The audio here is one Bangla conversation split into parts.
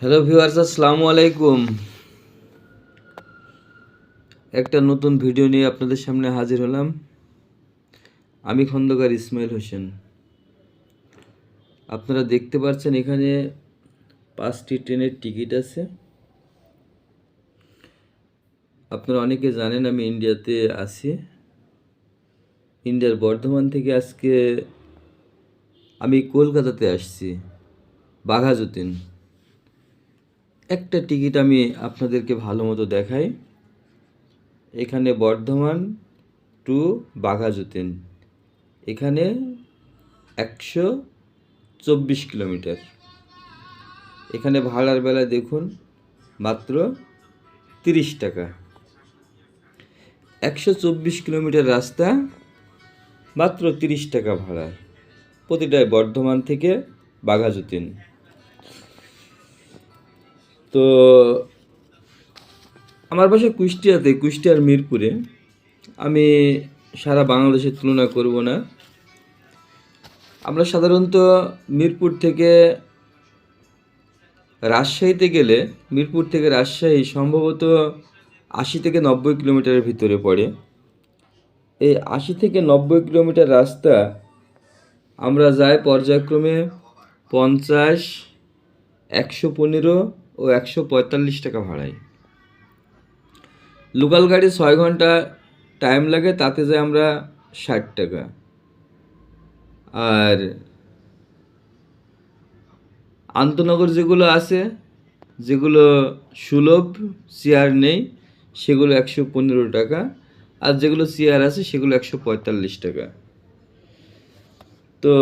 হ্যালো ভিউয়ার্স, আসসালামু আলাইকুম। একটা নতুন ভিডিও নিয়ে আপনাদের সামনে হাজির হলাম। আমি খন্দকার ইসমাইল হোসেন। আপনারা দেখতে পাচ্ছেন এখানে 5টি ট্রেনের টিকিট আছে। আপনারা অনেকে জানেন আমি ইন্ডিয়াতে আছি। ইন্ডিয়ার বর্ধমান থেকে আজকে আমি কলকাতাতে আসছি, বাঘা যতীন। একটা টিকিট আমি আপনাদেরকে ভালো মতো দেখাই। এখানে বর্ধমান টু বাঘা যতীন, এখানে 124 কিলোমিটার। এখানে ভাড়ার বেলা দেখুন মাত্র 30 টাকা। 124 কিলোমিটার রাস্তা, মাত্র 30 টাকা ভাড়া প্রতিটায়, বর্ধমান থেকে বাঘা যতীন। তো আমার বাসা কুষ্টিয়াতে, কুষ্টিয়ার মিরপুরে। আমি সারা বাংলাদেশের তুলনা করব না। আমরা সাধারণত মিরপুর থেকে রাজশাহীতে গেলে, মিরপুর থেকে রাজশাহী সম্ভবত 80 থেকে 90 কিলোমিটারের ভিতরে পড়ে। এই 80 থেকে 90 কিলোমিটার রাস্তা আমরা যাই পর্যায়ক্রমে 50, 115 ও 145 টাকা ভাড়ায়। লোকাল গাড়ি 6 ঘন্টা টাইম লাগে, তাতে যাই আমরা 60 টাকা। আর আন্তনগর যেগুলো আছে, যেগুলো সুলভ, চেয়ার নেই, সেগুলো 115 টাকা। আর যেগুলো চেয়ার আছে সেগুলো 145 টাকা। তো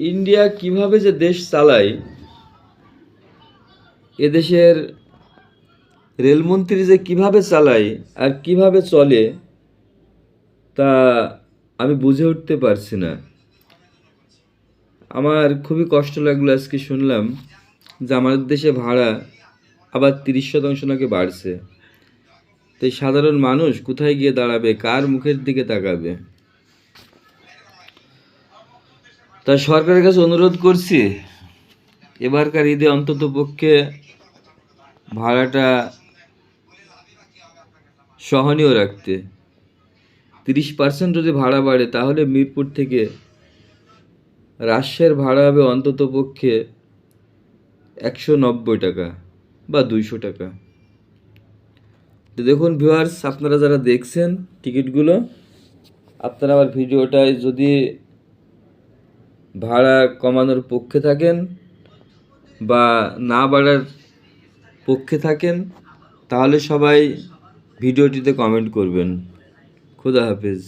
ইন্ডিয়া কিভাবে যে দেশ চালায়, এদেশের রেলমন্ত্রী যে কিভাবে চালায় আর কিভাবে চলে, তা আমি বুঝে উঠতে পারছি না। আমার খুবই কষ্ট লাগলো আজকে শুনলাম যে আমাদের দেশে ভাড়া আবার 30% নাকি বাড়ছে। তো এই সাধারণ মানুষ কোথায় গিয়ে দাঁড়াবে, কার মুখের দিকে তাকাবে? তাই সরকারের কাছে অনুরোধ করছি, এবারকার ঈদে অন্তত পক্ষে ভাড়াটা সহনীয় রাখতে। 30% যদি ভাড়া বাড়ে, তাহলে মিরপুর থেকে রাজশাহীর ভাড়া হবে অন্তত পক্ষে 190 টাকা বা 200 টাকা। তো দেখুন ভিউয়ার্স, আপনারা যারা দেখছেন টিকিটগুলো, আপনারা আমার ভিডিওটায় যদি ভাড়া কমানোর পক্ষে থাকেন বা না বাড়ার পক্ষে থাকেন, তাহলে সবাই ভিডিওটিতে কমেন্ট করবেন। খোদা হাফেজ।